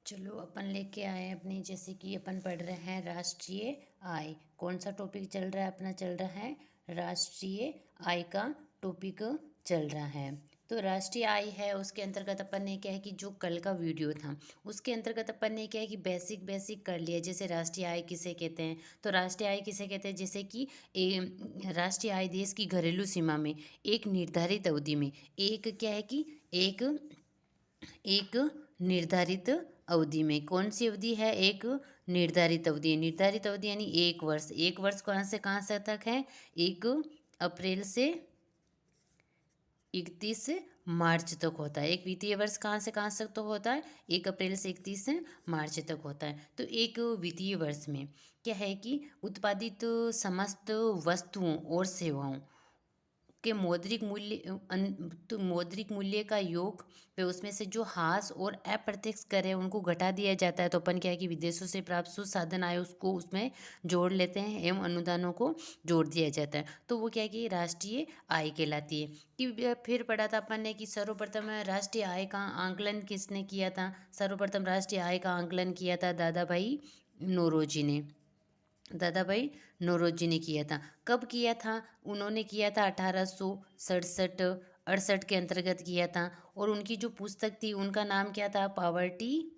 चलो अपन लेके आए हैं अपनी, जैसे कि अपन पढ़ रहे हैं राष्ट्रीय आय। कौन सा टॉपिक चल रहा है? अपना चल रहा है राष्ट्रीय आय का टॉपिक चल रहा है। तो राष्ट्रीय आय है, उसके अंतर्गत अपन ने क्या है कि जो कल का वीडियो था उसके अंतर्गत अपन ने क्या है कि बेसिक बेसिक कर लिया। जैसे राष्ट्रीय आय किसे कहते हैं, तो राष्ट्रीय आय किसे कहते हैं, जैसे कि राष्ट्रीय आय देश की घरेलू सीमा में एक निर्धारित अवधि में एक क्या है कि एक एक निर्धारित अवधि में, कौन सी अवधि है? एक निर्धारित अवधि। निर्धारित अवधि यानी 1 वर्ष। 1 वर्ष कहाँ से तक है? 1 अप्रैल से 31 मार्च तक होता है। एक वित्तीय वर्ष कहाँ से तक होता है? 1 अप्रैल से 31 मार्च तक होता है। तो एक वित्तीय वर्ष में क्या है कि उत्पादित समस्त वस्तुओं और सेवाओं के मौद्रिक मूल्य तो मौद्रिक मूल्य का योग पे उसमें से जो हास और अप्रत्यक्ष कर है उनको घटा दिया जाता है। तो अपन क्या है कि विदेशों से प्राप्त शुद्ध साधन आय उसको उसमें जोड़ लेते हैं एवं अनुदानों को जोड़ दिया जाता है। तो वो क्या है कि राष्ट्रीय आय कहलाती है। कि फिर पढ़ा था अपन ने कि सर्वप्रथम राष्ट्रीय आय का आंकलन किसने किया था? सर्वप्रथम राष्ट्रीय आय का आंकलन किया था दादा भाई नौरोजी ने। दादा भाई नौरोजी ने किया था। कब किया था? उन्होंने किया था 1867-68 के अंतर्गत किया था। और उनकी जो पुस्तक थी उनका नाम क्या था? Poverty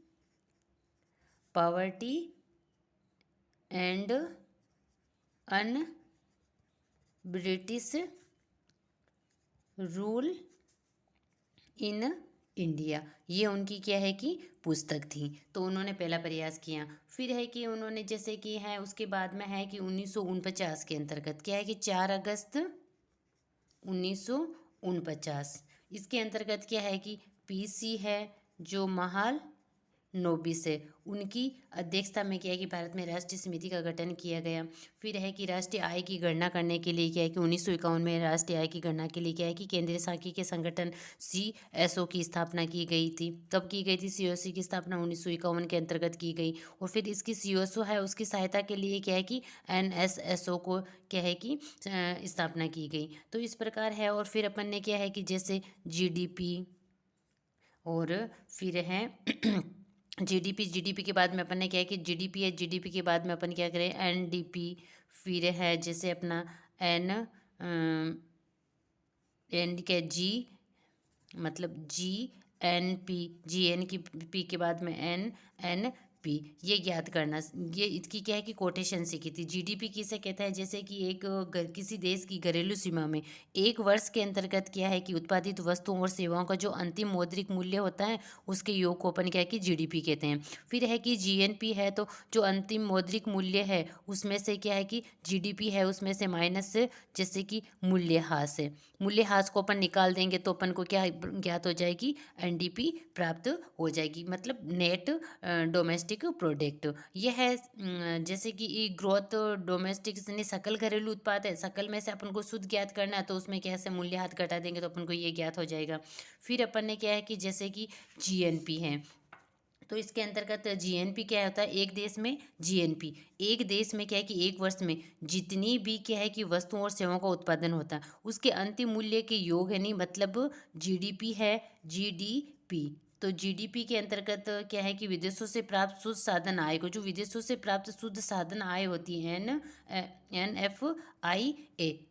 poverty and un British rule in India. ये उनकी क्या है कि पुस्तक थी। तो उन्होंने पहला प्रयास किया। फिर है कि उन्होंने जैसे कि है उसके बाद में है कि 1949 के अंतर्गत क्या है कि 4 अगस्त 1949 इसके अंतर्गत क्या है कि पीसी है जो महाल नोबिस है, उनकी अध्यक्षता में क्या है कि भारत में राष्ट्रीय समिति का गठन किया गया। फिर है कि राष्ट्रीय आय की गणना करने के लिए क्या है कि 1951 में राष्ट्रीय आय की गणना के लिए क्या है कि केंद्रीय सांख्यिकी संगठन CSO की स्थापना की गई थी। कब की गई थी? CSO की स्थापना 1951 के अंतर्गत की गई। और फिर इसकी CSO है उसकी सहायता के लिए क्या है कि NSSO को क्या है कि स्थापना की गई। तो इस प्रकार है। और फिर अपन ने क्या है कि जैसे GDP और फिर है जीडीपी के बाद में अपन ने क्या है कि जीडीपी है, जीडीपी के बाद में अपन क्या करें? एनडीपी। फिर है जैसे अपना एन एन क्या जी मतलब GNP की पी के बाद में NNP। ये ज्ञात करना, ये इसकी क्या है कि कोटेशन सीखी थी। जीडीपी किसे कहता है? जैसे कि एक किसी देश की घरेलू सीमा में 1 वर्ष के अंतर्गत क्या है कि उत्पादित वस्तुओं और सेवाओं का जो अंतिम मौद्रिक मूल्य होता है उसके योग को अपन क्या है कि जीडीपी कहते हैं। फिर है कि जीएनपी है, तो जो अंतिम मौद्रिक मूल्य है उसमें से क्या है कि जीडीपी है उसमें से माइनस जैसे कि मूल्यह्रास है। मूल्यह्रास को अपन निकाल देंगे तो अपन को क्या ज्ञात हो जाएगी? एनडीपी प्राप्त हो जाएगी, मतलब नेट डोमेस्टिक प्रोडक्ट। यह है जैसे कि ग्रोथ डोमेस्टिक यानी सकल घरेलू उत्पाद है, सकल में से अपन को शुद्ध ज्ञात करना है तो उसमें कैसे मूल्यह्रास घटा देंगे तो अपन को ये ज्ञात हो जाएगा। फिर अपन ने क्या है कि जैसे कि जीएनपी है, तो इसके अंतर्गत जीएनपी क्या होता है? एक देश में जीएनपी, एक देश में क्या है कि 1 वर्ष में जितनी भी क्या है कि वस्तुओं और सेवाओं का उत्पादन होता है उसके अंतिम मूल्य के योग है, नहीं मतलब जीडीपी है, जीडीपी। तो जीडीपी के अंतर्गत क्या है कि विदेशों से प्राप्त शुद्ध साधन आय को, जो विदेशों से प्राप्त शुद्ध साधन आय होती है NFIA,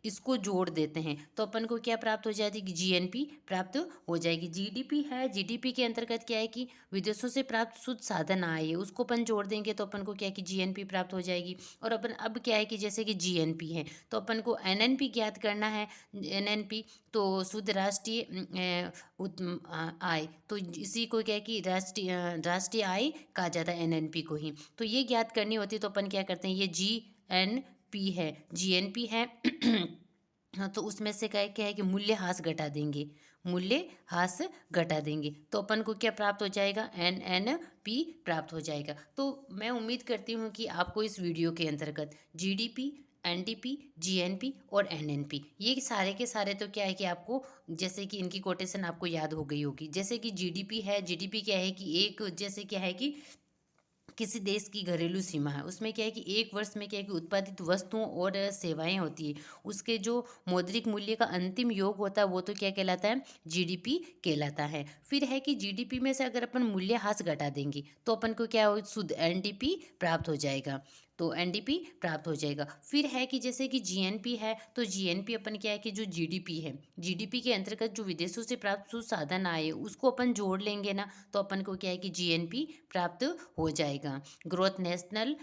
इसको जोड़ देते हैं तो अपन को क्या प्राप्त हो जाती है? जीएनपी प्राप्त हो जाएगी। जीडीपी है, जीडीपी के अंतर्गत क्या है कि विदेशों से प्राप्त शुद्ध साधन आय है उसको अपन जोड़ देंगे तो अपन को क्या है कि जीएनपी प्राप्त हो जाएगी। और अपन अब क्या है कि जैसे कि जीएनपी है तो अपन को एनएनपी ज्ञात करना है। एनएनपी तो शुद्ध राष्ट्रीय आय, तो इसी को क्या है कि राष्ट्रीय आय कहा जाता है एनएनपी को ही। तो ये ज्ञात करनी होती है तो अपन क्या करते हैं? ये जीएनपी है, जीएनपी है हाँ, तो उसमें से क्या है कि मूल्यह्रास घटा देंगे, मूल्यह्रास घटा देंगे तो अपन को क्या प्राप्त हो जाएगा? NNP प्राप्त हो जाएगा। तो मैं उम्मीद करती हूँ कि आपको इस वीडियो के अंतर्गत जीडीपी, एनडीपी, जीएनपी और एनएनपी ये सारे के सारे तो क्या है कि आपको जैसे कि इनकी कोटेशन आपको याद हो गई होगी। जैसे कि जीडीपी है, जीडीपी क्या है कि एक जैसे क्या है कि किसी देश की घरेलू सीमा है, उसमें क्या है कि एक वर्ष में क्या है कि उत्पादित वस्तुओं और सेवाएं होती है, उसके जो मौद्रिक मूल्य का अंतिम योग होता है वो तो क्या कहलाता है, जीडीपी कहलाता है। फिर है कि जीडीपी में से अगर अपन मूल्यह्रास घटा देंगे तो अपन को क्या हो, शुद्ध एनडीपी प्राप्त हो जाएगा, तो एनडीपी प्राप्त हो जाएगा। फिर है कि जैसे कि जीएनपी है, तो जीएनपी अपन क्या है कि जो जीडीपी है, जीडीपी के अंतर्गत जो विदेशों से प्राप्त जो साधन आए उसको अपन जोड़ लेंगे ना, तो अपन को क्या है कि जीएनपी प्राप्त हो जाएगा, ग्रोथ नेशनल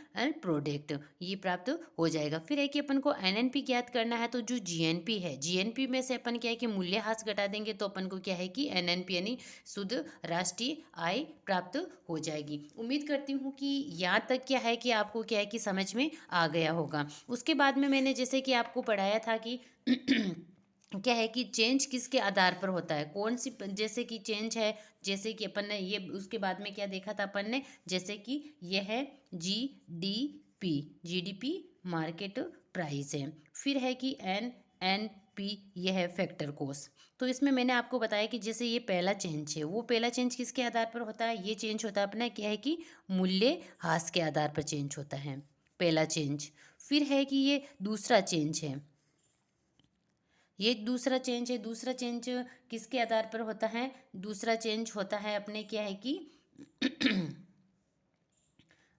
प्रोडक्ट, ये प्राप्त हो जाएगा। फिर है कि अपन को एनएनपी ज्ञात करना है, तो जो जीएनपी है, जीएनपी में से अपन क्या है कि मूल्यह्रास घटा देंगे तो अपन को क्या है कि एनएनपी यानी शुद्ध राष्ट्रीय आय प्राप्त हो जाएगी। उम्मीद करती हूँ कि यहाँ तक क्या है कि आपको क्या है कि समझ में आ गया होगा। उसके बाद में मैंने जैसे कि आपको पढ़ाया था कि क्या है कि चेंज किसके आधार पर होता है, कौन सी, जैसे कि चेंज है, जैसे कि अपन ने ये उसके बाद में क्या देखा था अपन ने, जैसे कि यह है जीडीपी, जीडीपी मार्केट प्राइस है। फिर है कि एनएनपी, यह है फैक्टर कॉस्ट। तो इसमें मैंने आपको बताया कि जैसे ये पहला चेंज है, वो पहला चेंज किसके आधार पर होता है, ये चेंज होता है अपना क्या है कि मूल्यह्रास के आधार पर चेंज होता है, पहला चेंज। फिर है कि ये दूसरा चेंज है, ये दूसरा चेंज है, दूसरा चेंज किसके आधार पर होता है, दूसरा चेंज होता है अपने क्या है कि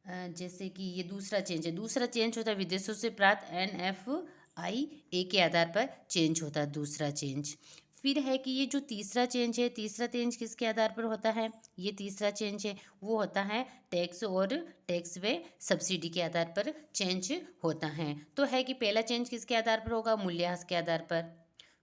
जैसे कि ये दूसरा चेंज है, दूसरा चेंज होता है विदेशों से प्राप्त एनएफआई के आधार पर चेंज होता है दूसरा चेंज। फिर है कि ये जो तीसरा चेंज है, तीसरा चेंज किसके आधार पर होता है, ये तीसरा चेंज है वो होता है टैक्स और टैक्स वे सब्सिडी के आधार पर चेंज होता है। तो है कि पहला चेंज किसके आधार पर होगा, मूल्यह्रास के आधार पर।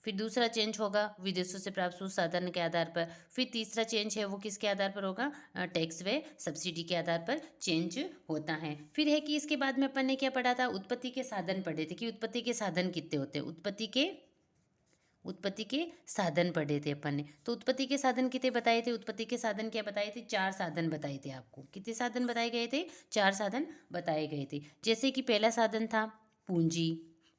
फिर दूसरा चेंज होगा विदेशों से प्राप्त साधन के आधार पर। फिर तीसरा चेंज है वो किसके आधार पर होगा, टैक्स वे सब्सिडी के आधार पर चेंज होता है। फिर है कि इसके बाद में अपन ने क्या पढ़ा था, उत्पत्ति के साधन पढ़े थे कि उत्पत्ति के साधन कितने होते हैं, उत्पत्ति के साधन पढ़े थे अपन ने। तो उत्पत्ति के साधन कितने बताए थे, उत्पत्ति के साधन क्या बताए थे, 4 साधन बताए थे आपको। कितने साधन बताए गए थे, 4 साधन बताए गए थे। जैसे कि पहला साधन था पूंजी,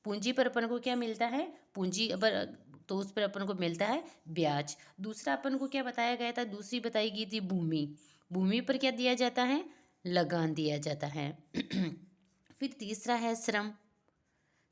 पूंजी पर अपन को क्या मिलता है, पूंजी पर, तो उस पर अपन को मिलता है ब्याज। दूसरा अपन को क्या बताया गया था, दूसरी बताई गई थी भूमि, भूमि पर क्या दिया जाता है, लगान दिया जाता है। फिर तीसरा है श्रम,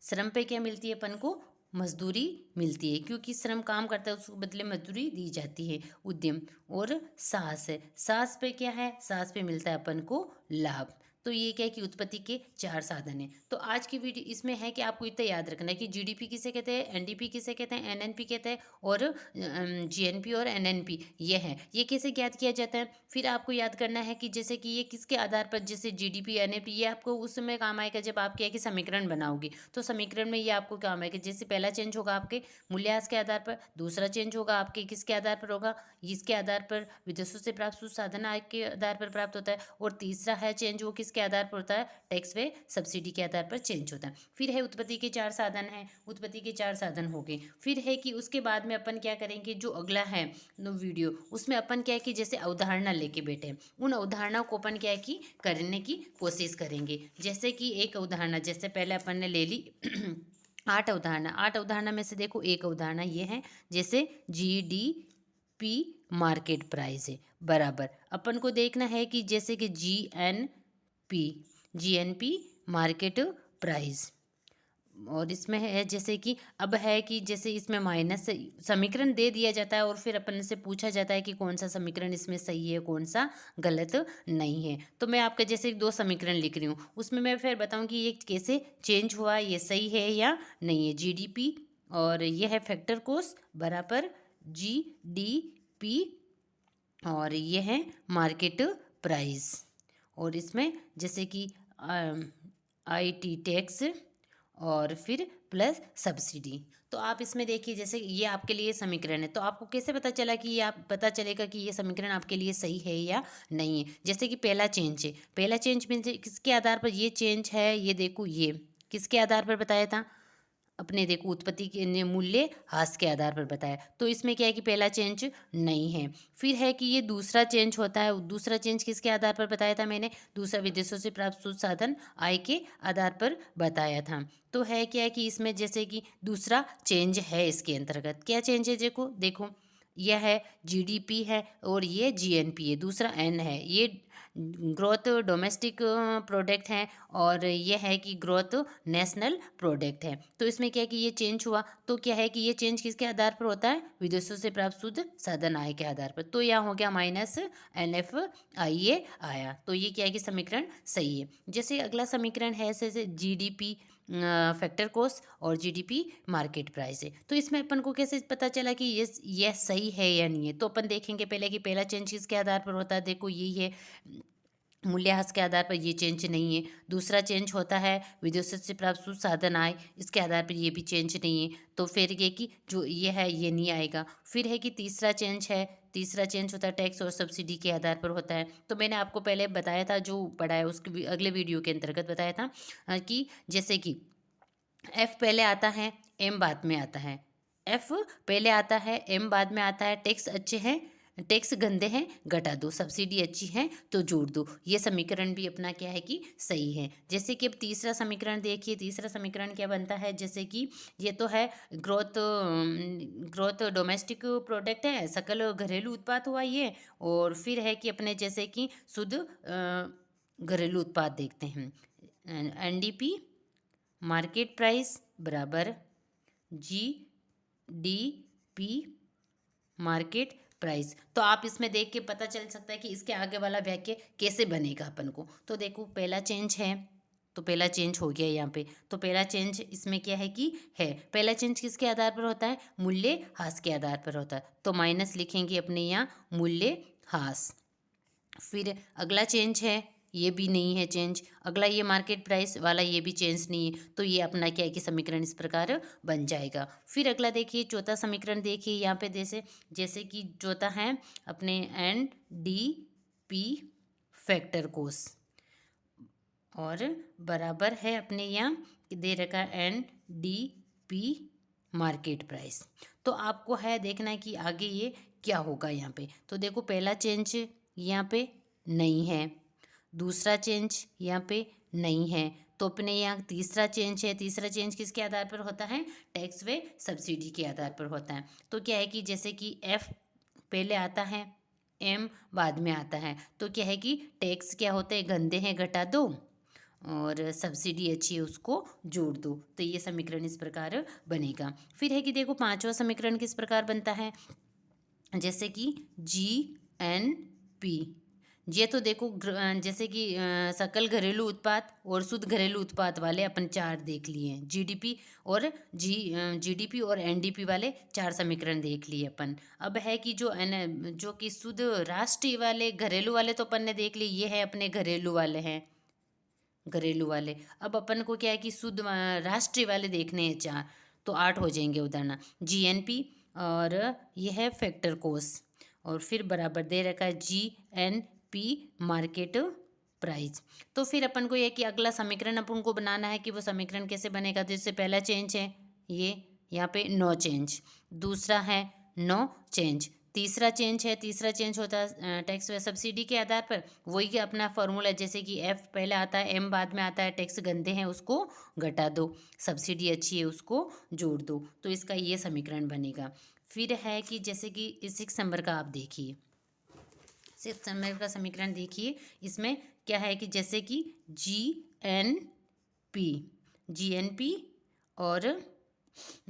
श्रम पे क्या मिलती है अपन को, मजदूरी मिलती है, क्योंकि श्रम काम करता है उसको बदले मजदूरी दी जाती है। उद्यम और साहस है, साहस पे क्या है, साहस पे मिलता है अपन को लाभ। तो ये क्या है कि उत्पत्ति के 4 साधन है। तो आज की वीडियो इसमें है कि आपको इतना याद रखना है कि जीडीपी किसे कहते हैं, एनडीपी किसे कहते हैं, एनएनपी कहते हैं, और जीएनपी और एनएनपी ये है, ये कैसे ज्ञात किया जाता है। फिर आपको याद करना है कि जैसे कि ये किसके आधार पर, जैसे जीडीपी एनएनपी, ये आपको उस समय काम आएगा जब आप क्या है कि समीकरण बनाओगे, तो समीकरण में ये आपको काम आएगा। जैसे पहला चेंज होगा आपके मूल्यह्रास के आधार पर, दूसरा चेंज होगा आपके किसके आधार पर होगा, इसके आधार पर विदेशों से प्राप्त साधन आय के आधार पर प्राप्त होता है, और तीसरा है चेंज वो किसके आधार पर होता है, टैक्स वे सब्सिडी के आधार पर चेंज होता है। फिर है उत्पत्ति के 4 साधन है, उत्पत्ति के 4 साधन हो गए। फिर है कि उसके बाद में अपन क्या करेंगे, जो अगला है वीडियो, उसमें अपन क्या है कि जैसे अवधारणा लेके बैठे, उन अवधारणा को अपन क्या है कि करने की कोशिश करेंगे। जैसे कि एक अवधारणा, जैसे पहले अपन ने ले ली 8 अवधारणा, 8 अवधारणा में से देखो एक अवधारणा ये है, जैसे जीडीपी मार्केट प्राइस है बराबर, अपन को देखना है कि जैसे कि जीएनपी मार्केट प्राइस, और इसमें है जैसे कि अब है कि जैसे इसमें माइनस समीकरण दे दिया जाता है और फिर अपन से पूछा जाता है कि कौन सा समीकरण इसमें सही है, कौन सा गलत नहीं है। तो मैं आपका जैसे 2 समीकरण लिख रही हूँ, उसमें मैं फिर बताऊँ कि ये कैसे चेंज हुआ, ये सही है या नहीं है। जीडीपी और ये है फैक्टर कॉस्ट बराबर जीडीपी, और ये है मार्केट प्राइस, और इसमें जैसे कि आईटी टैक्स और फिर प्लस सब्सिडी। तो आप इसमें देखिए जैसे ये आपके लिए समीकरण है, तो आपको कैसे पता चला कि ये आप पता चलेगा कि ये समीकरण आपके लिए सही है या नहीं है। जैसे कि पहला चेंज है, पहला चेंज मीन्स किसके आधार पर ये चेंज है, ये देखो ये किसके आधार पर बताया था, अपने देखो उत्पत्ति के ने मूल्य ह्रास के आधार पर बताया, तो इसमें क्या है कि पहला चेंज नहीं है। फिर है कि ये दूसरा चेंज होता है, दूसरा चेंज किसके आधार पर बताया था मैंने, दूसरा विदेशों से प्राप्त साधन आय के आधार पर बताया था। तो है क्या है कि इसमें जैसे कि दूसरा चेंज है, इसके अंतर्गत क्या चेंज है, देखो देखो यह है जीडीपी है और ये जीएनपी है, दूसरा एन है, ये ग्रोथ डोमेस्टिक प्रोडक्ट है और ये है कि ग्रोथ नेशनल प्रोडक्ट है। तो इसमें क्या है कि ये चेंज हुआ, तो क्या है कि ये चेंज किसके आधार पर होता है, विदेशों से प्राप्त शुद्ध साधन आय के आधार पर। तो यहाँ हो गया माइनस NF IA आया, तो ये क्या है कि समीकरण सही है। जैसे अगला समीकरण है जैसे जीडीपी फैक्टर कॉस्ट और जीडीपी मार्केट प्राइस है। तो इसमें अपन को कैसे पता चला कि ये सही है या नहीं है, तो अपन देखेंगे पहले कि पहला चेंज किसके आधार पर होता है, देखो यही है मूल्यह्रास के आधार पर, ये चेंज नहीं है। दूसरा चेंज होता है विदेशों से प्राप्त शुद्ध साधन आय, इसके आधार पर ये भी चेंज नहीं है, तो फिर ये कि जो ये है ये नहीं आएगा। फिर है कि तीसरा चेंज है, तीसरा चेंज होता है टैक्स और सब्सिडी के आधार पर होता है। तो मैंने आपको पहले बताया था, जो पढ़ा है उसके अगले वीडियो के अंतर्गत बताया था कि जैसे कि एफ पहले आता है, एम बाद में आता है। एफ पहले आता है, एम बाद में आता है। टैक्स अच्छे हैं, टैक्स गंदे हैं, घटा दो। सब्सिडी अच्छी है तो जोड़ दो। ये समीकरण भी अपना क्या है कि सही है। जैसे कि अब तीसरा समीकरण देखिए, तीसरा समीकरण क्या बनता है, जैसे कि ये तो है ग्रोथ डोमेस्टिक प्रोडक्ट है, सकल घरेलू उत्पाद हुआ ये। और फिर है कि अपने जैसे कि शुद्ध घरेलू उत्पाद देखते हैं, NDP मार्केट प्राइस बराबर GDP मार्केट प्राइस। तो आप इसमें देख के पता चल सकता है कि इसके आगे वाला वाक्य कैसे बनेगा अपन को। तो देखो पहला चेंज है, तो पहला चेंज हो गया यहाँ पे। तो पहला चेंज इसमें क्या है कि है, पहला चेंज किसके आधार पर होता है, मूल्य ह्रास के आधार पर होता है, तो माइनस लिखेंगे अपने यहाँ मूल्य ह्रास। फिर अगला चेंज है, ये भी नहीं है चेंज। अगला ये मार्केट प्राइस वाला, ये भी चेंज नहीं है, तो ये अपना क्या है कि समीकरण इस प्रकार बन जाएगा। फिर अगला देखिए चौथा समीकरण देखिए यहाँ पे, जैसे जैसे कि चौथा है अपने NDP फैक्टर कोस और बराबर है अपने यहाँ दे रखा है NDP मार्केट प्राइस। तो आपको है देखना है कि आगे ये क्या होगा यहाँ पे। तो देखो पहला चेंज यहाँ पे नहीं है, दूसरा चेंज यहाँ पे नहीं है, तो अपने यहाँ तीसरा चेंज है। तीसरा चेंज किसके आधार पर होता है, टैक्स व सब्सिडी के आधार पर होता है। तो क्या है कि जैसे कि एफ पहले आता है, एम बाद में आता है, तो क्या है कि टैक्स क्या होते हैं, गंदे हैं, घटा दो, और सब्सिडी अच्छी है उसको जोड़ दो। तो ये समीकरण इस प्रकार बनेगा। फिर है कि देखो पांचवा समीकरण किस प्रकार बनता है, जैसे कि GNP। ये तो देखो जैसे कि सकल घरेलू उत्पाद और शुद्ध घरेलू उत्पाद वाले अपन चार देख लिए हैं। जीडीपी और जीडीपी और एनडीपी वाले चार समीकरण देख लिए अपन। अब है कि जो कि शुद्ध राष्ट्रीय वाले घरेलू वाले तो अपन ने देख लिए, ये है अपने घरेलू वाले हैं, घरेलू वाले। अब अपन को क्या है कि शुद्ध राष्ट्रीय वाले देखने हैं चार, तो 8 हो जाएंगे उदाहरण। GNP और यह है फैक्टर कोस और फिर बराबर दे रखा है GNP मार्केट प्राइस। तो फिर अपन को यह कि अगला समीकरण अपन को बनाना है कि वो समीकरण कैसे बनेगा। तो इससे पहला चेंज है ये यहाँ पे नो चेंज, दूसरा है नो चेंज, तीसरा चेंज है, तीसरा चेंज होता है टैक्स व सब्सिडी के आधार पर। वही कि अपना फॉर्मूला, जैसे कि एफ पहले आता है, एम बाद में आता है, टैक्स गंदे हैं उसको घटा दो, सब्सिडी अच्छी है उसको जोड़ दो। तो इसका ये समीकरण बनेगा। फिर है कि जैसे कि 6 नंबर का आप देखिए, 6 नंबर का समीकरण देखिए, इसमें क्या है कि जैसे कि GNP और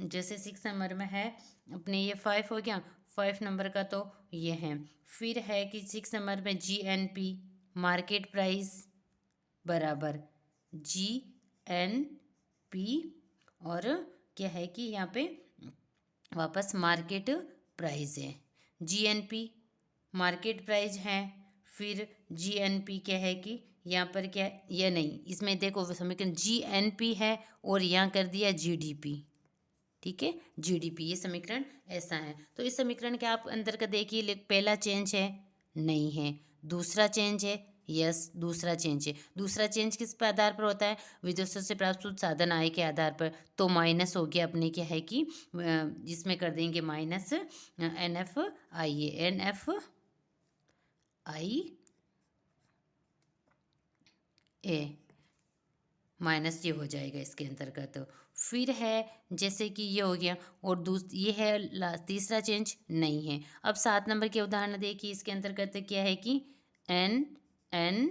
जैसे 6 नंबर में है अपने ये 5 हो गया, 5 नंबर का तो ये है। फिर है कि 6 नंबर में GNP मार्केट प्राइस बराबर GNP और क्या है कि यहाँ पे वापस मार्केट प्राइस है। GNP मार्केट प्राइस है, फिर GNP क्या है कि यहाँ पर क्या ये नहीं, इसमें देखो समीकरण GNP है और यहाँ कर दिया GDP, ठीक है, जीडीपी। ये समीकरण ऐसा है। तो इस समीकरण के आप अंदर का देखिए, पहला चेंज है नहीं है, दूसरा चेंज है यस, दूसरा चेंज है। दूसरा चेंज किस पर आधार पर होता है, विदेशों से प्राप्त शुद्ध साधन आय के आधार पर। तो माइनस हो गया अपने क्या है कि जिसमें कर देंगे माइनस NFIA माइनस ये हो जाएगा इसके अंतर्गत। फिर है जैसे कि ये हो गया, और ये है तीसरा चेंज नहीं है। अब 7 नंबर के उदाहरण देखिए, इसके अंतर्गत क्या है कि N N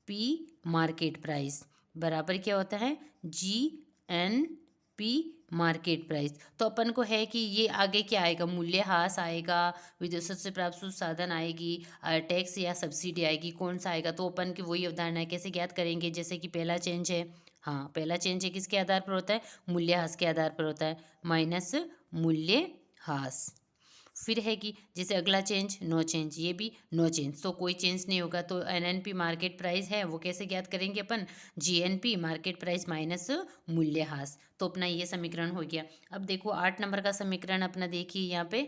P market price बराबर क्या होता है, G N P market price. तो अपन को है कि ये आगे क्या आएगा, मूल्यह्रास आएगा, विदेशों से प्राप्त शुद्ध साधन आएगी, टैक्स या सब्सिडी आएगी, कौन सा आएगा। तो अपन की वही अवधारणा है, कैसे ज्ञात करेंगे। जैसे कि पहला चेंज है, हाँ पहला चेंज है किसके आधार पर होता है, मूल्यह्रास के आधार पर होता है, माइनस मूल्यह्रास। फिर है कि जैसे अगला चेंज नो चेंज, ये भी नो चेंज, तो कोई चेंज नहीं होगा। तो एनएनपी मार्केट प्राइस है वो कैसे ज्ञात करेंगे अपन, जीएनपी मार्केट प्राइस माइनस मूल्यह्रास। तो अपना ये समीकरण हो गया। अब देखो 8 नंबर का समीकरण अपना देखिए, यहाँ पे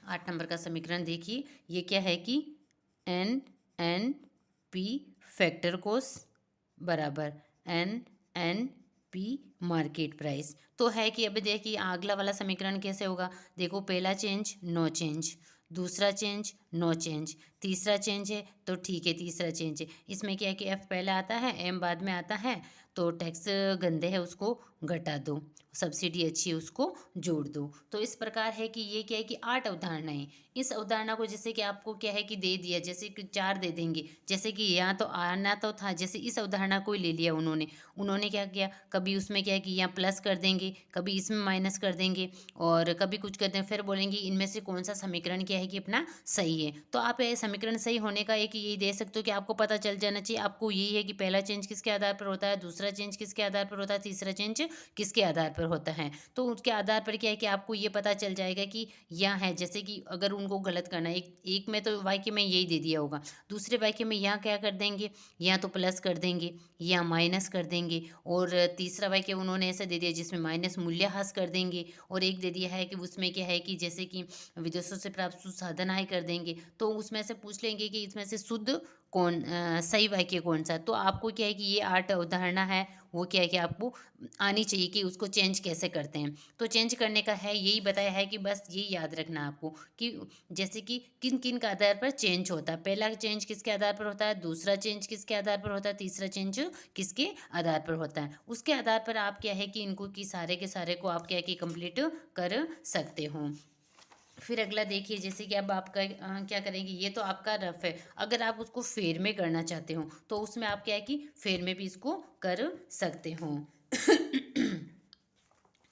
8 नंबर का समीकरण देखिए, ये क्या है कि N N P factor cost बराबर N N P market price. तो है कि अभी देखिए अगला वाला समीकरण कैसे होगा। देखो पहला चेंज नो चेंज, दूसरा चेंज नो चेंज, तीसरा चेंज है तो ठीक है, तीसरा चेंज है। इसमें क्या है कि एफ पहले आता है, एम बाद में आता है, तो टैक्स गंदे है उसको घटा दो, सब्सिडी अच्छी है उसको जोड़ दो। तो इस प्रकार है कि ये क्या है कि 8 अवधारणाएं। इस अवधारणा को जैसे कि आपको क्या है कि दे दिया, जैसे कि 4 दे देंगे, जैसे कि यहाँ तो आना तो था, जैसे इस अवधारणा को ही ले लिया उन्होंने। उन्होंने क्या किया, कभी उसमें क्या है कि यहाँ प्लस कर देंगे, कभी इसमें माइनस कर देंगे, और कभी कुछ कर देंगे, फिर बोलेंगे इनमें से कौन सा समीकरण क्या है कि अपना सही है। तो आप ये समीकरण सही होने का एक यही दे सकते हो कि आपको पता चल जाना चाहिए, आपको यही है कि पहला चेंज किसके आधार पर होता है, दूसरा चेंज किसके आधार पर होता है, तीसरा चेंज किसके आधार पर होता है। तो उसके आधार पर क्या है कि आपको ये पता चल जाएगा कि यहाँ है। जैसे कि अगर उनको गलत करना है, एक में तो वाक्य में यही दे दिया होगा, दूसरे वाक्य में यहाँ क्या कर देंगे, यहाँ तो प्लस कर देंगे, यहाँ माइनस कर देंगे, और तीसरा वाक्य उन्होंने ऐसा दे दिया जिसमें माइनस मूल्यह्रास कर देंगे, और एक दे दिया है कि उसमें क्या है कि जैसे कि विदेशों से प्राप्त शुद्ध साधन आय कर देंगे। तो उसमें से पूछ लेंगे कि इसमें से शुद्ध सही वाक्य कौन सा। तो आपको क्या है कि ये 8 अवधारणा है, वो क्या है कि आपको आनी चाहिए कि उसको चेंज कैसे करते हैं। तो चेंज करने का है यही बताया है कि बस ये याद रखना आपको कि जैसे कि किन किन का आधार पर चेंज होता है। पहला चेंज किसके आधार पर होता है, दूसरा चेंज किसके आधार पर होता है, तीसरा चेंज किसके आधार पर होता है। उसके आधार पर आप क्या है कि इनको की सारे के सारे को आप क्या है कि कंप्लीट कर सकते हो। फिर अगला देखिए, जैसे कि अब आपका क्या करेंगे, ये तो आपका रफ है। अगर आप उसको फेर में करना चाहते हो तो उसमें आप क्या है कि फेर में भी इसको कर सकते हो।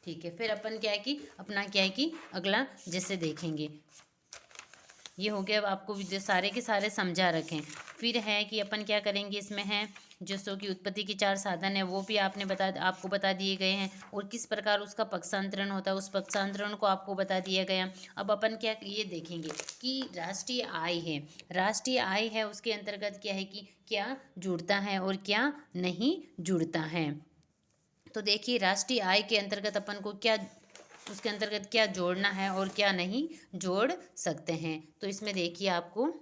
ठीक है, फिर अपन क्या है कि अपना क्या है कि अगला जैसे देखेंगे, ये हो गया। अब आपको जो सारे के सारे समझा रखें। फिर है कि अपन क्या करेंगे, इसमें है जो सो की उत्पत्ति के 4 साधन है वो भी आपको बता दिए गए हैं, और किस प्रकार उसका पक्षांतरण होता है उस पक्षांतरण को आपको बता दिया गया। अब अपन क्या ये देखेंगे कि राष्ट्रीय आय है, राष्ट्रीय आय है उसके अंतर्गत क्या है कि क्या जुड़ता है और क्या नहीं जुड़ता है। तो देखिए राष्ट्रीय आय के अंतर्गत अपन को क्या, उसके अंतर्गत क्या जोड़ना है और क्या नहीं जोड़ सकते हैं। तो इसमें देखिए आपको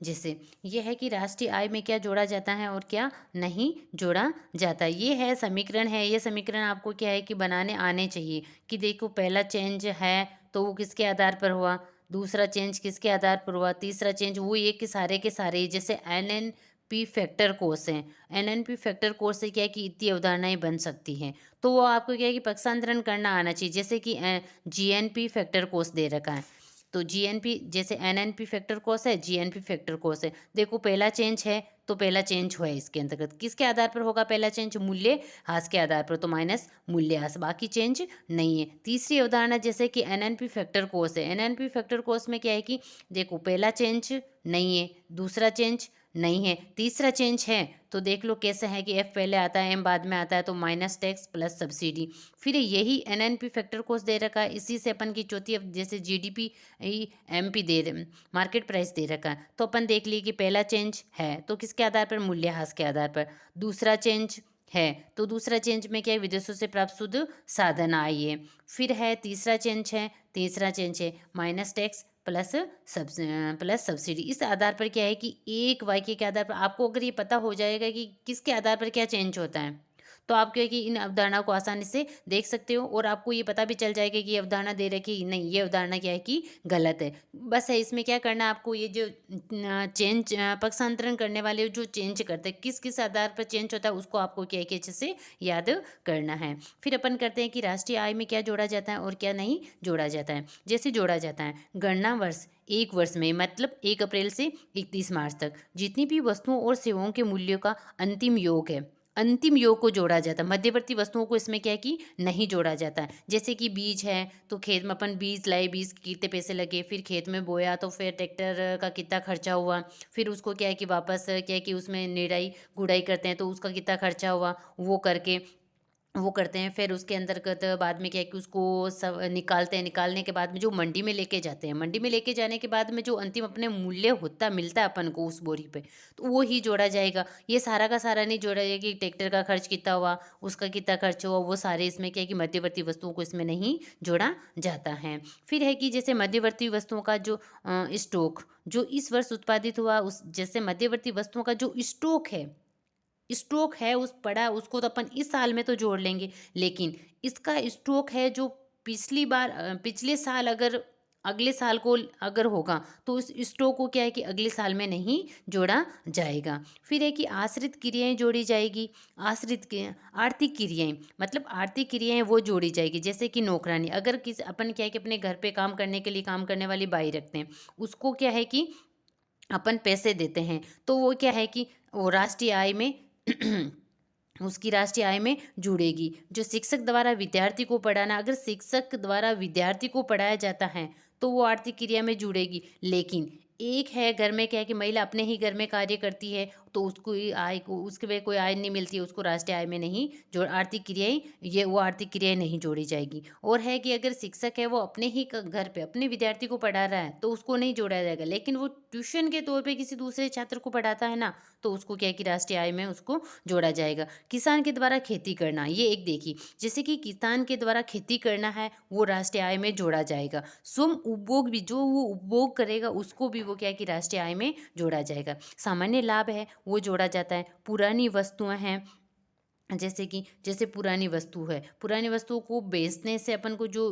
जैसे ये है कि राष्ट्रीय आय में क्या जोड़ा जाता है और क्या नहीं जोड़ा जाता। ये है समीकरण है, ये समीकरण आपको क्या है कि बनाने आने चाहिए कि देखो पहला चेंज है तो वो किसके आधार पर हुआ, दूसरा चेंज किसके आधार पर हुआ, तीसरा चेंज वो ये कि सारे के सारे जैसे एन पी फैक्टर कोर्स हैं, एन पी फैक्टर कोर्स से क्या है कि इतनी अवधारणाएं बन सकती हैं। तो वो आपको क्या है कि पक्षांतरण करना आना चाहिए। जैसे कि जीएनपी फैक्टर कोर्स दे रखा है, तो जीएनपी जैसे एनएनपी फैक्टर कोस है, जीएनपी फैक्टर कोस है। देखो पहला चेंज है तो पहला चेंज हुआ है इसके अंतर्गत, किसके आधार पर होगा पहला चेंज, मूल्य ह्रास के आधार पर, तो माइनस मूल्य ह्रास, बाकी चेंज नहीं है। तीसरी अवधारणा जैसे कि एनएनपी फैक्टर कोस है, एनएनपी फैक्टर कोस में क्या है कि देखो पहला चेंज नहीं है, दूसरा चेंज नहीं है, तीसरा चेंज है। तो देख लो कैसे है कि एफ पहले आता है एम बाद में आता है, तो माइनस टैक्स प्लस सब्सिडी। फिर यही एनएनपी फैक्टर कोस दे रखा है, इसी से अपन की चौथी जैसे जीडीपी एमपी दे रहे मार्केट प्राइस दे रखा है। तो अपन देख लिए कि पहला चेंज है तो किसके आधार पर, मूल्यह्रास के आधार पर। दूसरा चेंज है तो दूसरा चेंज में क्या है, विदेशों से प्राप्त शुद्ध साधन आई है। फिर है तीसरा चेंज है, तीसरा चेंज है माइनस टैक्स प्लस सब्सिडी। इस आधार पर क्या है कि एक वाक्य के आधार पर आपको अगर ये पता हो जाएगा कि किसके आधार पर क्या चेंज होता है, तो आप क्या है कि इन अवधारणा को आसानी से देख सकते हो और आपको ये पता भी चल जाएगा कि ये अवधारणा दे रखी है, नहीं ये अवधारणा क्या है कि गलत है। बस है इसमें क्या करना है आपको, ये जो चेंज पक्षांतरण करने वाले जो चेंज करते हैं किस किस आधार पर चेंज होता है उसको आपको क्या है कि अच्छे से याद करना है। फिर अपन करते हैं कि राष्ट्रीय आय में क्या जोड़ा जाता है और क्या नहीं जोड़ा जाता है। जैसे जोड़ा जाता है गणना वर्ष, एक वर्ष में मतलब 1 अप्रैल से 31 मार्च तक जितनी भी वस्तुओं और सेवाओं के मूल्यों का अंतिम योग है, अंतिम योग को जोड़ा जाता है। मध्यवर्ती वस्तुओं को इसमें क्या है कि नहीं जोड़ा जाता है। जैसे कि बीज है तो खेत में अपन बीज लाए, बीज के कितने पैसे लगे, फिर खेत में बोया तो फिर ट्रैक्टर का कितना खर्चा हुआ, फिर उसको क्या है कि वापस क्या है कि उसमें निराई गुड़ाई करते हैं तो उसका कितना खर्चा हुआ, वो करके वो करते हैं। फिर उसके अंतर्गत बाद में क्या है कि उसको सब निकालते हैं, निकालने के बाद में जो मंडी में लेके जाते हैं, मंडी में लेके जाने के बाद में जो अंतिम अपने मूल्य होता मिलता है अपन को उस बोरी पे, तो वो ही जोड़ा जाएगा। ये सारा का सारा नहीं जोड़ा जाएगा कि ट्रैक्टर का खर्च कितना हुआ, उसका कितना खर्च हुआ, वो सारे इसमें क्या है कि मध्यवर्ती वस्तुओं को इसमें नहीं जोड़ा जाता है। फिर है कि जैसे मध्यवर्ती वस्तुओं का जो स्टॉक जो इस वर्ष उत्पादित हुआ, उस जैसे मध्यवर्ती वस्तुओं का जो स्टॉक है उस पड़ा उसको तो अपन इस साल में तो जोड़ लेंगे, लेकिन इसका स्टॉक है जो पिछले साल अगर अगले साल को अगर होगा तो उस स्टॉक को क्या है कि अगले साल में नहीं जोड़ा जाएगा। फिर है कि आश्रित क्रियाएं जोड़ी जाएगी। आर्थिक क्रियाएं मतलब आर्थिक क्रियाएं वो जोड़ी जाएगी, जैसे कि नौकरानी, अगर किस अपन क्या है कि अपने घर पे काम करने के लिए काम करने वाली बाई रखते हैं, उसको क्या है कि अपन पैसे देते हैं, तो वो क्या है कि वो राष्ट्रीय आय में उसकी राष्ट्रीय आय में जुड़ेगी। जो शिक्षक द्वारा विद्यार्थी को पढ़ाना, अगर शिक्षक द्वारा विद्यार्थी को पढ़ाया जाता है तो वो आर्थिक क्रिया में जुड़ेगी। लेकिन एक है घर में क्या है कि महिला अपने ही घर में कार्य करती है तो उसको आय को उसके वे कोई आय नहीं मिलती है, उसको राष्ट्रीय आय में नहीं जो आर्थिक क्रियाएं ये वो आर्थिक क्रियाएं नहीं जोड़ी जाएगी। और है कि अगर शिक्षक है वो अपने ही घर पे अपने विद्यार्थी को पढ़ा रहा है तो उसको नहीं जोड़ा जाएगा, लेकिन वो ट्यूशन के तौर पे किसी दूसरे छात्र को पढ़ाता है ना, तो उसको क्या है कि राष्ट्रीय आय में उसको जोड़ा जाएगा। किसान के द्वारा खेती करना, ये एक देखिए, जैसे कि किसान के द्वारा खेती करना है वो राष्ट्रीय आय में जोड़ा जाएगा। स्वयं उपभोग भी जो वो उपभोग करेगा उसको भी वो क्या है कि राष्ट्रीय आय में जोड़ा जाएगा। सामान्य लाभ है वो जोड़ा जाता है। पुरानी वस्तुएं हैं, जैसे पुरानी वस्तु है, पुरानी वस्तुओं को बेचने से अपन को जो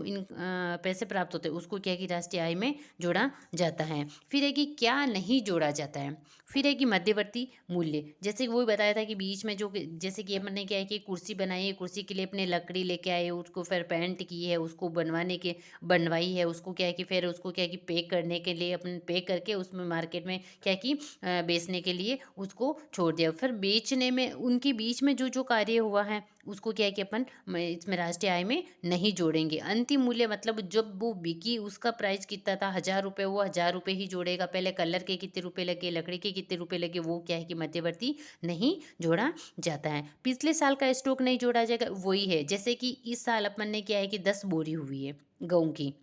पैसे प्राप्त होते हैं उसको क्या है कि राष्ट्रीय आय में जोड़ा जाता है। फिर है कि क्या नहीं जोड़ा जाता है। फिर है कि मध्यवर्ती मूल्य, जैसे कि वही बताया था कि बीच में जो जैसे कि हमने क्या है कि कुर्सी बनाई है, कुर्सी के लिए अपने लकड़ी लेके आए, उसको फिर पेंट की है, उसको बनवाई है, उसको क्या है कि फिर उसको क्या है कि पैक करने के लिए अपन पैक करके उसमें मार्केट में क्या है कि बेचने के लिए उसको छोड़ दिया। फिर बेचने में उनके बीच में जो जो कार्य हुआ है उसको क्या है कि अपन इसमें राष्ट्रीय आय में नहीं जोड़ेंगे। अंतिम मूल्य मतलब जब वो बिकी उसका प्राइस कितना था 1,000 रुपये, वो 1,000 रुपये ही जोड़ेगा। पहले कलर के कितने रुपए लगे, लकड़ी के कितने रुपए लगे, वो क्या है कि मध्यवर्ती नहीं जोड़ा जाता है। पिछले साल का स्टॉक नहीं जोड़ा जाएगा, वही है जैसे कि इस साल अपन ने क्या है कि 10 बोरी हुई है गेहूं की,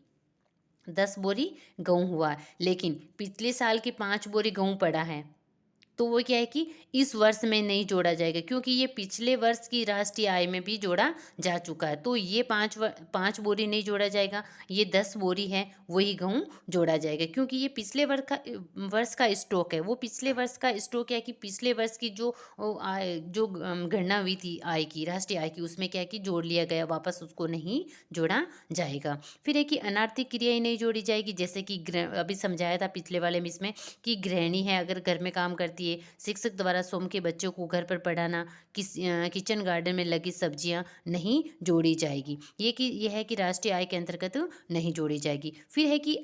10 बोरी गेहूं हुआ है, लेकिन पिछले साल की 5 बोरी गेहूं पड़ा है तो वो क्या है कि इस वर्ष में नहीं जोड़ा जाएगा, क्योंकि ये पिछले वर्ष की राष्ट्रीय आय में भी जोड़ा जा चुका है। तो ये 5 बोरी नहीं जोड़ा जाएगा, ये 10 बोरी है वही गेहूँ जोड़ा जाएगा, क्योंकि ये पिछले वर्ष का स्टॉक है। वो पिछले वर्ष का स्टॉक है कि पिछले वर्ष की जो गणना हुई थी आय की, राष्ट्रीय आय की, उसमें क्या है कि जोड़ लिया गया, वापस उसको नहीं जोड़ा जाएगा। फिर है कि अनार्थिक क्रियाएं नहीं जोड़ी जाएगी, जैसे कि अभी समझाया था पिछले वाले में इसमें कि गृहिणी है अगर घर में काम करती है, शिक्षक द्वारा स्वयं के बच्चों को घर पर पढ़ाना, किचन गार्डन में लगी सब्जियां नहीं जोड़ी जाएगी। यह है कि राष्ट्रीय आय के अंतर्गत नहीं जोड़ी जाएगी। फिर है कि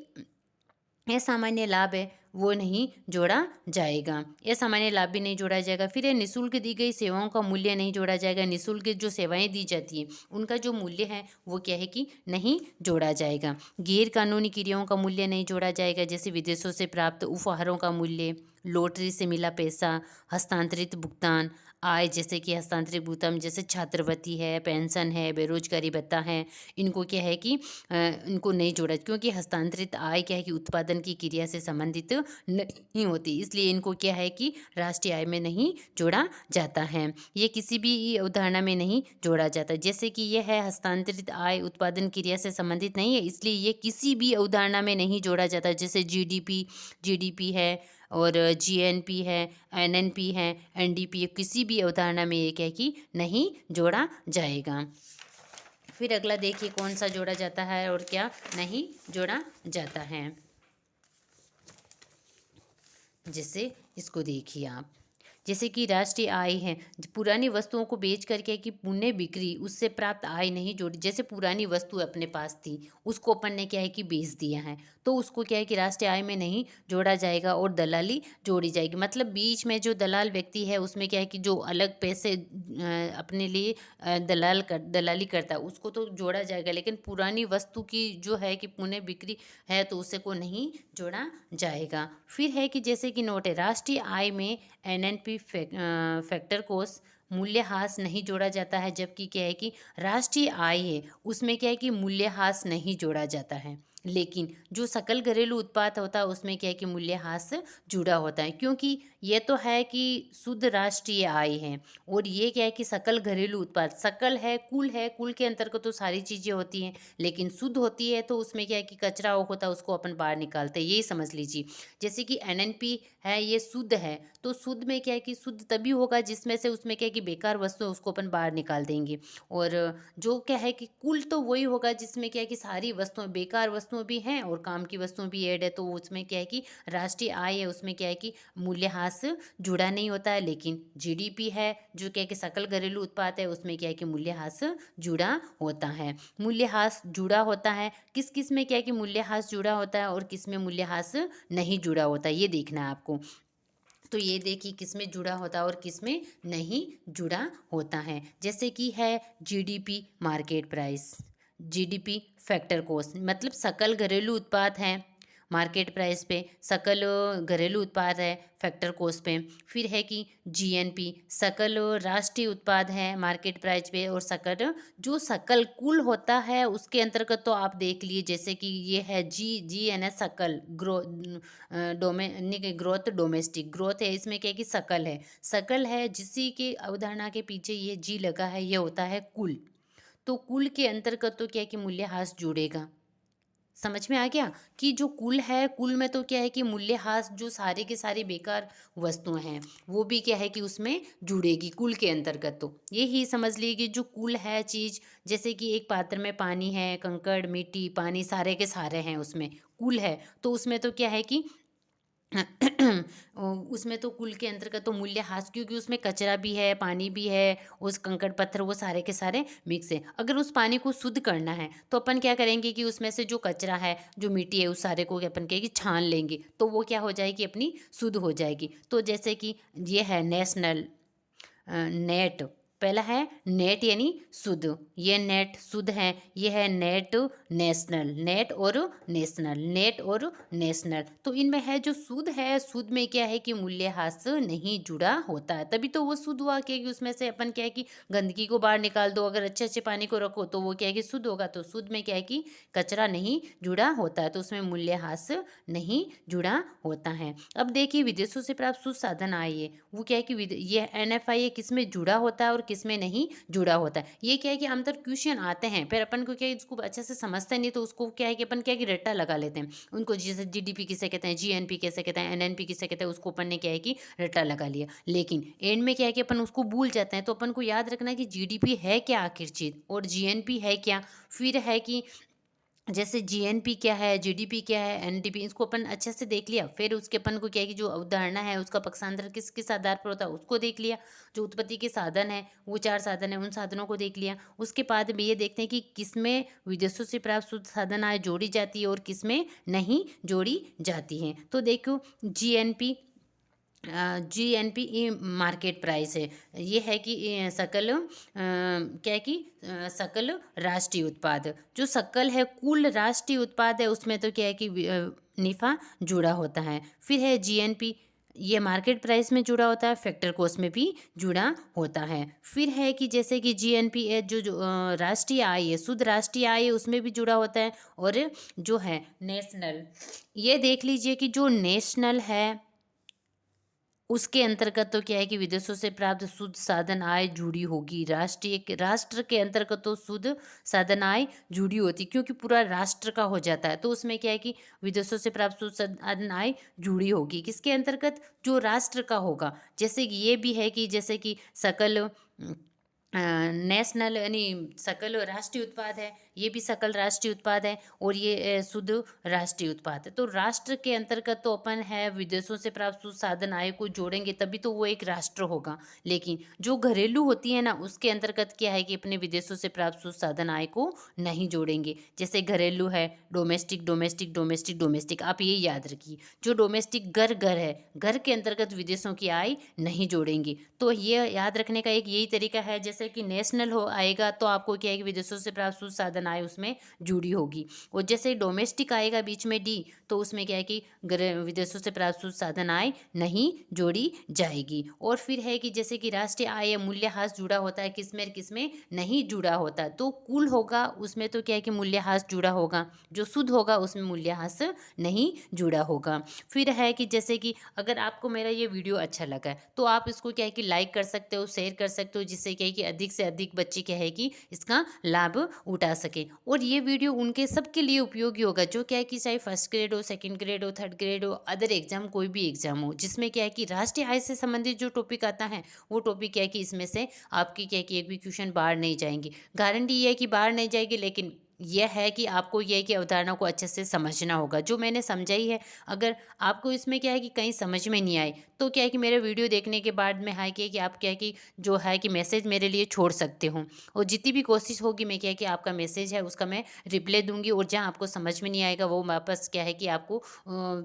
असामान्य लाभ है वो नहीं जोड़ा जाएगा, असामान्य लाभ भी नहीं जोड़ा जाएगा। फिर ये निःशुल्क दी गई सेवाओं का मूल्य नहीं जोड़ा जाएगा, निःशुल्क जो सेवाएं दी जाती है उनका जो मूल्य है वो क्या है कि नहीं जोड़ा जाएगा। गैर कानूनी क्रियाओं का मूल्य नहीं जोड़ा जाएगा, जैसे विदेशों से प्राप्त उपहारों का मूल्य, लॉटरी से मिला पैसा, हस्तांतरित भुगतान, आय जैसे कि हस्तांतरित भुगतान जैसे छात्रवृत्ति है, पेंशन है, बेरोजगारी भत्ता है, इनको क्या है कि इनको नहीं जोड़ा, क्योंकि हस्तांतरित आय क्या है कि उत्पादन की क्रिया से संबंधित नहीं होती, इसलिए इनको क्या है कि राष्ट्रीय आय में नहीं जोड़ा जाता है। ये किसी भी अवधारणा में नहीं जोड़ा जाता, जैसे कि यह है हस्तांतरित आय उत्पादन क्रिया से संबंधित नहीं है, इसलिए ये किसी भी अवधारणा में नहीं जोड़ा जाता। जैसे जीडीपी है, और जीएनपी है, एनएनपी है, एनडीपी, किसी भी अवधारणा में ये क्या है कि नहीं जोड़ा जाएगा। फिर अगला देखिए कौन सा जोड़ा जाता है और क्या नहीं जोड़ा जाता है। जैसे इसको देखिए आप, जैसे कि राष्ट्रीय आय है, पुरानी वस्तुओं को बेच करके कि पुण्य बिक्री उससे प्राप्त आय नहीं जोड़ी। जैसे पुरानी वस्तु अपने पास थी, उसको अपन ने क्या है कि बेच दिया है, तो उसको क्या है कि राष्ट्रीय आय में नहीं जोड़ा जाएगा और दलाली जोड़ी जाएगी। मतलब बीच में जो दलाल व्यक्ति है उसमें क्या है कि जो अलग पैसे अपने लिए दलाली करता है उसको तो जोड़ा जाएगा, लेकिन पुरानी वस्तु की जो है कि पुण्य बिक्री है तो उसे को नहीं जोड़ा जाएगा। फिर है कि जैसे कि नोट है, राष्ट्रीय आय में एनएनपी फैक्टर कोस मूल्यह्रास नहीं जोड़ा जाता है, जबकि क्या है कि राष्ट्रीय आय है उसमें क्या है कि मूल्यह्रास नहीं जोड़ा जाता है। लेकिन जो सकल घरेलू उत्पाद होता है उसमें क्या है कि मूल्यह्रास जुड़ा होता है, क्योंकि ये तो है कि शुद्ध राष्ट्रीय आय है और ये क्या है कि सकल घरेलू उत्पाद, सकल है, कुल के अंतर्गत तो सारी चीज़ें होती हैं, लेकिन शुद्ध होती है तो उसमें क्या है कि कचरा होता है उसको अपन बाहर निकालते हैं, यही समझ लीजिए। जैसे कि एनएनपी है ये शुद्ध है, तो शुद्ध में क्या है कि शुद्ध तभी होगा जिसमें से उसमें क्या है कि बेकार वस्तु है उसको अपन बाहर निकाल देंगे। और जो क्या है कि कुल तो वही होगा जिसमें क्या है कि सारी वस्तुएं, बेकार वस्तुएं भी हैं और काम की वस्तुएं भी ऐड है, तो उसमें क्या है कि राष्ट्रीय आय है उसमें क्या है कि मूल्यह्रास जुड़ा नहीं होता है। लेकिन जीडीपी है जो क्या है कि सकल घरेलू उत्पाद है उसमें क्या है कि मूल्यह्रास जुड़ा होता है। मूल्यह्रास जुड़ा होता है किस किस में, क्या है कि मूल्यह्रास जुड़ा होता है और किस में मूल्यह्रास नहीं जुड़ा होता है, ये देखना है आपको। तो ये देखिए किस में जुड़ा होता है और किस में नहीं जुड़ा होता है। जैसे कि है GDP market price, GDP factor cost, मतलब सकल घरेलू उत्पाद है मार्केट प्राइस पे, सकल घरेलू उत्पाद है फैक्टर कॉस्ट पे। फिर है कि जीएनपी सकल राष्ट्रीय उत्पाद है मार्केट प्राइस पे, और सकल जो सकल कुल होता है उसके अंतर्गत तो आप देख लिए, जैसे कि ये है जी एन एस सकल ग्रोथ, डोमेस्टिक ग्रोथ है, इसमें क्या है कि सकल है जिसी के अवधारणा के पीछे ये जी लगा है, ये होता है कुल। तो कुल के अंतर्गत तो क्या है कि मूल्यह्रास जुड़ेगा। समझ में आ गया कि जो कुल है, कुल में तो क्या है कि मूल्यह्रास जो सारे के सारी बेकार वस्तुएं हैं वो भी क्या है कि उसमें जुड़ेगी कुल के अंतर्गत। तो यही समझ लीजिए कि जो कुल है चीज, जैसे कि एक पात्र में पानी है, कंकड़ मिट्टी पानी सारे के सारे हैं उसमें कुल है, तो उसमें तो क्या है कि उसमें तो कुल के अंतर्गत तो मूल्यह्रास, क्योंकि उसमें कचरा भी है, पानी भी है, उस कंकड़ पत्थर वो सारे के सारे मिक्स है। अगर उस पानी को शुद्ध करना है तो अपन क्या करेंगे कि उसमें से जो कचरा है, जो मिट्टी है, उस सारे को अपन कहेंगे छान लेंगे, तो वो क्या हो जाएगी अपनी शुद्ध हो जाएगी। तो जैसे कि ये है नेशनल नेट, पहला है नेट यानी शुद्ध, ये नेट शुद्ध है, ये है नेट नेशनल, नेट और नेशनल, नेट और नेशनल। तो इनमें है जो शुद्ध है, शुद्ध में क्या है कि मूल्यह्रास नहीं जुड़ा होता है, तभी तो वो शुद्ध हुआ, कि उसमें से अपन क्या है कि गंदगी को बाहर निकाल दो, अगर अच्छे अच्छे पानी को रखो तो वो क्या है कि शुद्ध होगा। तो शुद्ध में क्या है कि कचरा नहीं जुड़ा होता है, तो उसमें मूल्यह्रास नहीं जुड़ा होता है। अब देखिए विदेशों से प्राप्त शुद्ध साधन आइए, वो क्या है कि ये एनएफआई किस में जुड़ा होता है और किस में नहीं जुड़ा होता है। ये क्या है कि आमतौर क्वेश्चन आते हैं, फिर अपन को क्या है इसको अच्छे से समझते नहीं, तो उसको क्या है कि अपन क्या है कि रट्टा लगा लेते हैं उनको, जैसे जीडीपी किसे कहते हैं, जीएनपी कैसे कहते हैं, एनएनपी किसे कहते हैं, उसको अपन ने क्या है कि रट्टा लगा लिया। लेकिन एंड में क्या है कि अपन उसको भूल जाते हैं। तो अपन को याद रखना है कि जीडीपी है क्या आखिर चीज और जीएनपी है क्या। फिर है कि जैसे जीएनपी क्या है, जीडीपी क्या है, एनडीपी, इसको अपन अच्छे से देख लिया। फिर उसके अपन को क्या है कि जो अवधारणा है उसका पक्षांतर किस किस आधार पर होता है उसको देख लिया। जो उत्पत्ति के साधन है वो 4 साधन है, उन साधनों को देख लिया। उसके बाद भी ये देखते हैं कि किसमें विदेशों से प्राप्त शुद्ध साधन आय जोड़ी जाती है और किसमें नहीं जोड़ी जाती है। तो देखो जीएनपी मार्केट प्राइस है, ये है कि सकल क्या है कि सकल राष्ट्रीय उत्पाद, जो सकल है कुल राष्ट्रीय उत्पाद है उसमें तो क्या है कि निफा जुड़ा होता है। फिर है जीएनपी, ये मार्केट प्राइस में जुड़ा होता है, फैक्टर कॉस्ट में भी जुड़ा होता है। फिर है कि जैसे कि जीएनपी है जो राष्ट्रीय आय है, शुद्ध राष्ट्रीय आय है उसमें भी जुड़ा होता है। और जो है नेशनल, ये देख लीजिए कि जो नेशनल है उसके अंतर्गत तो क्या है कि विदेशों से प्राप्त शुद्ध साधन आय जुड़ी होगी। राष्ट्र के अंतर्गत तो शुद्ध साधन आय जुड़ी होती, क्योंकि पूरा राष्ट्र का हो जाता है, तो उसमें क्या है कि विदेशों से प्राप्त शुद्ध साधन आय जुड़ी होगी। किसके अंतर्गत? जो राष्ट्र का होगा। जैसे कि ये भी है कि जैसे कि सकल नेशनल यानी सकल राष्ट्रीय उत्पाद है, ये भी सकल राष्ट्रीय उत्पाद है, और ये शुद्ध राष्ट्रीय उत्पाद है। तो राष्ट्र के अंतर्गत तो अपन है विदेशों से प्राप्त शुद्ध साधन आय को जोड़ेंगे तभी तो वो एक राष्ट्र होगा। लेकिन जो घरेलू होती है ना, उसके अंतर्गत क्या है कि अपने विदेशों से प्राप्त शुद्ध साधन आय को नहीं जोड़ेंगे। जैसे घरेलू है डोमेस्टिक डोमेस्टिक डोमेस्टिक डोमेस्टिक, आप ये याद रखिए। जो डोमेस्टिक घर घर है, घर के अंतर्गत विदेशों की आय नहीं जोड़ेंगे। तो ये याद रखने का एक यही तरीका है। जैसे कि नेशनल हो आएगा तो आपको क्या है कि विदेशों से प्राप्त शुद्ध साधन आय उसमें जुड़ी होगी, और जैसे डोमेस्टिक आएगा बीच में डी, तो उसमें क्या है कि विदेशों से प्राप्त शुद्ध साधन आय नहीं जोड़ी जाएगी। और फिर है कि जैसे कि राष्ट्रीय आय या मूल्यह्रास जुड़ा होता है, किसमें किसमें नहीं जुड़ा होता। तो कुल होगा उसमें तो क्या है कि मूल्यह्रास जुड़ा होगा, जो शुद्ध होगा उसमें मूल्यह्रास नहीं जुड़ा होगा। फिर है कि जैसे कि अगर आपको मेरा ये वीडियो अच्छा लगा है तो आप इसको क्या है कि लाइक कर सकते हो, शेयर कर सकते हो, जिससे क्या है कि अधिक से अधिक बच्चे क्या है कि इसका लाभ उठा सके। और ये वीडियो उनके सबके लिए उपयोगी होगा जो क्या है कि चाहे फर्स्ट ग्रेड हो, सेकंड ग्रेड हो, थर्ड ग्रेड हो, अदर एग्जाम कोई भी एग्जाम हो, जिसमें क्या है कि राष्ट्रीय आय से संबंधित जो टॉपिक आता है वो टॉपिक क्या है कि इसमें से आपकी क्या है कि एक भी क्वेश्चन बाहर नहीं जाएंगे। गारंटी ये है कि बाहर नहीं जाएगी, लेकिन यह है कि आपको यह है कि अवधारणा को अच्छे से समझना होगा जो मैंने समझाई है। अगर आपको इसमें क्या है कि कहीं समझ में नहीं आए तो क्या है कि मेरे वीडियो देखने के बाद में है कि आप क्या है कि जो है कि मैसेज मेरे लिए छोड़ सकते हो, और जितनी भी कोशिश होगी मैं क्या है कि आपका मैसेज है उसका मैं रिप्लाई दूंगी, और जहाँ आपको समझ में नहीं आएगा वो वापस क्या है कि आपको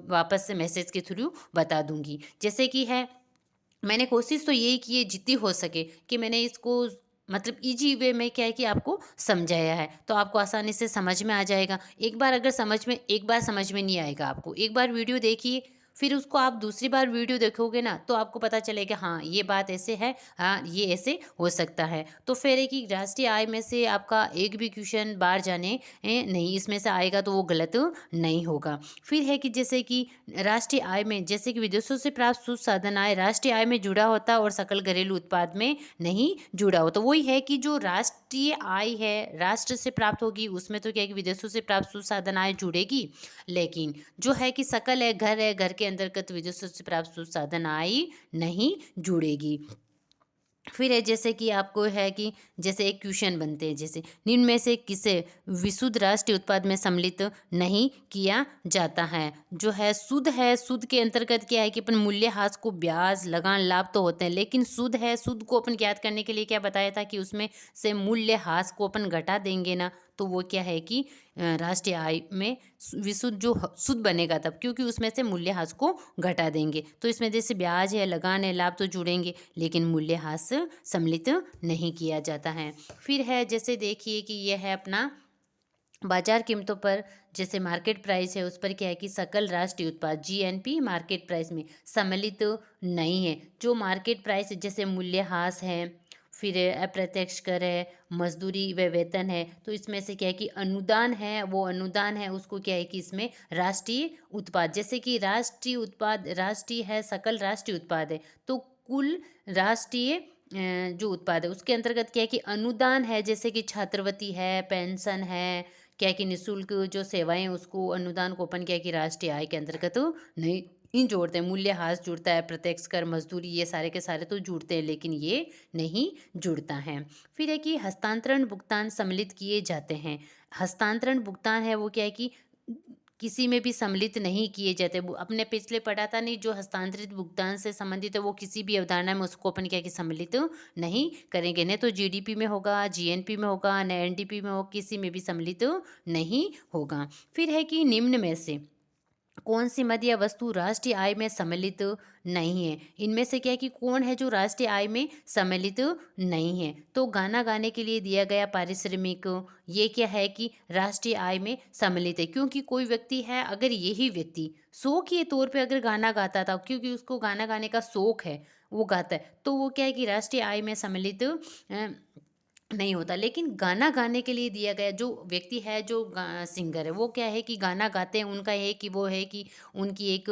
वापस से मैसेज के थ्रू बता दूंगी। जैसे कि है मैंने कोशिश तो यही की है जितनी हो सके कि मैंने इसको मतलब इजी वे में क्या है कि आपको समझाया है, तो आपको आसानी से समझ में आ जाएगा। एक बार समझ में नहीं आएगा, आपको एक बार वीडियो देखिए, फिर उसको आप दूसरी बार वीडियो देखोगे ना तो आपको पता चलेगा हाँ ये बात ऐसे है, हाँ ये ऐसे हो सकता है। तो फिर है कि राष्ट्रीय आय में से आपका एक भी क्वेश्चन बाहर जाने नहीं इसमें से आएगा तो वो गलत नहीं होगा। फिर है कि जैसे कि राष्ट्रीय आय में जैसे कि विदेशों से प्राप्त शुद्ध साधन आय राष्ट्रीय आय में जुड़ा होता और सकल घरेलू उत्पाद में नहीं जुड़ा होता। वही है कि जो राष्ट्रीय आय है राष्ट्र से प्राप्त होगी उसमें तो क्या है कि विदेशों से प्राप्त शुद्ध साधन आय जुड़ेगी, लेकिन जो है कि सकल है घर के अंतर्गत विदेशों से प्राप्त शुद्ध साधन आय नहीं जुड़ेगी। फिर है जैसे कि आपको है कि जैसे एक क्वेश्चन बनते हैं, जैसे निम्न में से किसे विशुद्ध राष्ट्रीय उत्पाद में सम्मिलित नहीं किया जाता है। जो है शुद्ध के अंतर्गत क्या है कि अपन मूल्यह्रास को ब्याज लगान लाभ तो होते हैं, लेकिन शुद्ध को अपन ज्ञात करने के लिए क्या बताया था कि उसमें से मूल्यह्रास को अपन घटा देंगे ना, तो वो क्या है कि राष्ट्रीय आय में शुद्ध बनेगा तब, क्योंकि उसमें से मूल्यह्रास को घटा देंगे। तो इसमें जैसे ब्याज है लगान है लाभ तो जुड़ेंगे, लेकिन मूल्यह्रास सम्मिलित नहीं किया जाता है। फिर है जैसे देखिए कि यह है अपना बाजार कीमतों पर, जैसे मार्केट प्राइस है उस पर क्या है कि सकल राष्ट्रीय उत्पाद जीएनपी मार्केट प्राइस में सम्मिलित नहीं है। जो मार्केट प्राइस जैसे मूल्यह्रास है, फिर अप्रत्यक्ष कर है, मजदूरी व वेतन है, तो इसमें से क्या है कि अनुदान है, वो अनुदान है उसको क्या है कि इसमें राष्ट्रीय उत्पाद, जैसे कि राष्ट्रीय उत्पाद राष्ट्रीय है सकल राष्ट्रीय उत्पाद है, तो कुल राष्ट्रीय जो उत्पाद है उसके अंतर्गत क्या है कि अनुदान है, जैसे कि छात्रवृत्ति है, पेंशन है, क्या है कि निःशुल्क जो सेवाएं हैं, उसको अनुदान को अपन क्या है कि राष्ट्रीय आय के अंतर्गत नहीं इन जोड़ते हैं। मूल्यह्रास जुड़ता है, प्रत्यक्ष कर, मजदूरी, ये सारे के सारे तो जुड़ते हैं, लेकिन ये नहीं जुड़ता है। फिर है कि हस्तांतरण भुगतान सम्मिलित किए जाते हैं। हस्तांतरण भुगतान है वो क्या है कि किसी में भी सम्मिलित नहीं किए जाते। वो अपने पिछले पढ़ा था नहीं, जो हस्तांतरित भुगतान से संबंधित है वो किसी भी अवधारणा में उसको अपन क्या कि सम्मिलित नहीं करेंगे, न तो जीडीपी में होगा, जीएनपी में होगा, न एनडीपी में होगा, किसी में भी सम्मिलित नहीं होगा। फिर है कि निम्न में से कौन सी मद या वस्तु राष्ट्रीय आय में सम्मिलित नहीं है। इनमें से क्या है कि कौन है जो राष्ट्रीय आय में सम्मिलित नहीं है, तो गाना गाने के लिए दिया गया पारिश्रमिक, ये क्या है कि राष्ट्रीय आय में सम्मिलित है, क्योंकि कोई व्यक्ति है अगर यही व्यक्ति शौक के तौर पे अगर गाना गाता था, क्योंकि उसको गाना गाने का शौक है वो गाता है, तो वो क्या है कि राष्ट्रीय आय में सम्मिलित नहीं होता। लेकिन गाना गाने के लिए दिया गया जो व्यक्ति है, जो सिंगर है, वो क्या है कि गाना गाते हैं, उनका है कि वो है कि उनकी एक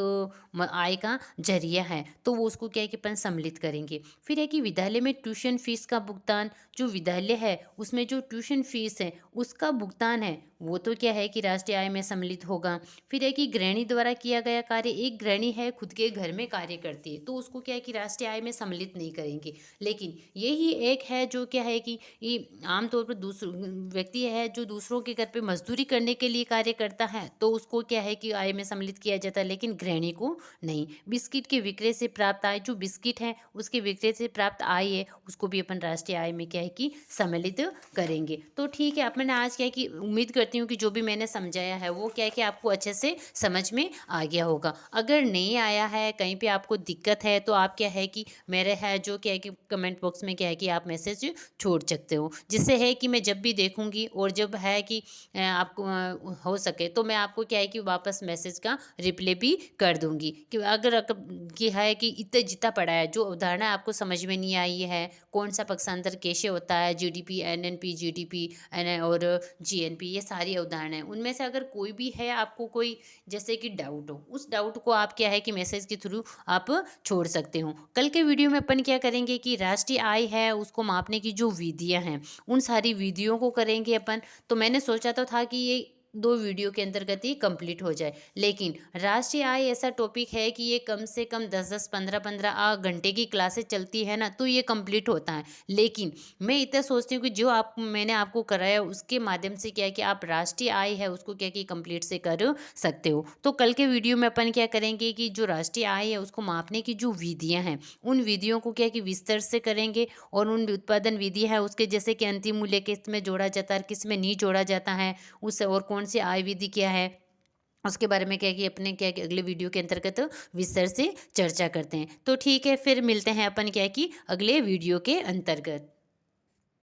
आय का जरिया है, तो वो उसको क्या है कि अपन सम्मिलित करेंगे। फिर है कि विद्यालय में ट्यूशन फीस का भुगतान, जो विद्यालय है उसमें जो ट्यूशन फीस है उसका भुगतान है, वो तो क्या है कि राष्ट्रीय आय में सम्मिलित होगा। फिर है कि गृहिणी द्वारा किया गया कार्य, एक गृहिणी है खुद के घर में कार्य करती है, तो उसको क्या है कि राष्ट्रीय आय में सम्मिलित नहीं करेंगे। लेकिन यही एक है जो क्या है कि ये आमतौर पर दूसरों व्यक्ति है जो दूसरों के घर पे मजदूरी करने के लिए कार्य करता है, तो उसको क्या है कि आय में सम्मिलित किया जाता है, लेकिन गृहिणी को नहीं। बिस्किट के विक्रय से प्राप्त आय, जो बिस्किट है उसके विक्रय से प्राप्त आय है, उसको भी अपन राष्ट्रीय आय में क्या है कि सम्मिलित करेंगे। तो ठीक है, अब मैंने आज क्या है कि उम्मीद करती हूँ कि जो भी मैंने समझाया है वो क्या है कि आपको अच्छे से समझ में आ गया होगा। अगर नहीं आया है, कहीं पे आपको दिक्कत है, तो आप क्या है कि मेरे है जो क्या है कि कमेंट बॉक्स में क्या है कि आप मैसेज छोड़ सकते हो, जिससे है कि मैं जब भी देखूंगी और जब है कि आपको हो सके तो मैं आपको क्या है कि वापस मैसेज का रिप्लाई भी कर दूंगी। कि अगर कि है कि इतना जितना पड़ा है, जो उदाहरण आपको समझ में नहीं आई है, कौन सा पक्षांतर कैसे होता है, जीडीपी, एनएनपी, जीडीपी और जीएनपी, ये सारी अवधारणा है, उनमें से अगर कोई भी है आपको कोई जैसे कि डाउट हो, उस डाउट को आप क्या है कि मैसेज के थ्रू आप छोड़ सकते हो। कल के वीडियो में अपन क्या करेंगे कि राष्ट्रीय आय है उसको मापने की जो विधियां हैं, उन सारी विधियों को करेंगे अपन। तो मैंने सोचा तो था कि ये 2 वीडियो के अंतर्गत ही कंप्लीट हो जाए, लेकिन राष्ट्रीय आय ऐसा टॉपिक है कि ये कम से कम 10-10, 15-15 घंटे की क्लासेस चलती है ना, तो ये कंप्लीट होता है। लेकिन मैं इतना सोचती हूँ कि जो आप मैंने आपको कराया उसके माध्यम से क्या है कि आप राष्ट्रीय आय है उसको क्या कि कंप्लीट से कर सकते हो। तो कल के वीडियो में अपन क्या करेंगे कि जो राष्ट्रीय आय है उसको मापने की जो विधियाँ हैं, उन विधियों को क्या है कि विस्तार से करेंगे, और उन उत्पादन विधि है उसके जैसे कि अंतिम मूल्य किस में जोड़ा जाता है, किस में नहीं जोड़ा जाता है, उस और कौन सी आय विधि क्या है, उसके बारे में क्या है कि अपने क्या है कि अगले वीडियो के अंतर्गत विस्तार से चर्चा करते हैं। तो ठीक है, फिर मिलते हैं अपन क्या है कि अगले वीडियो के अंतर्गत।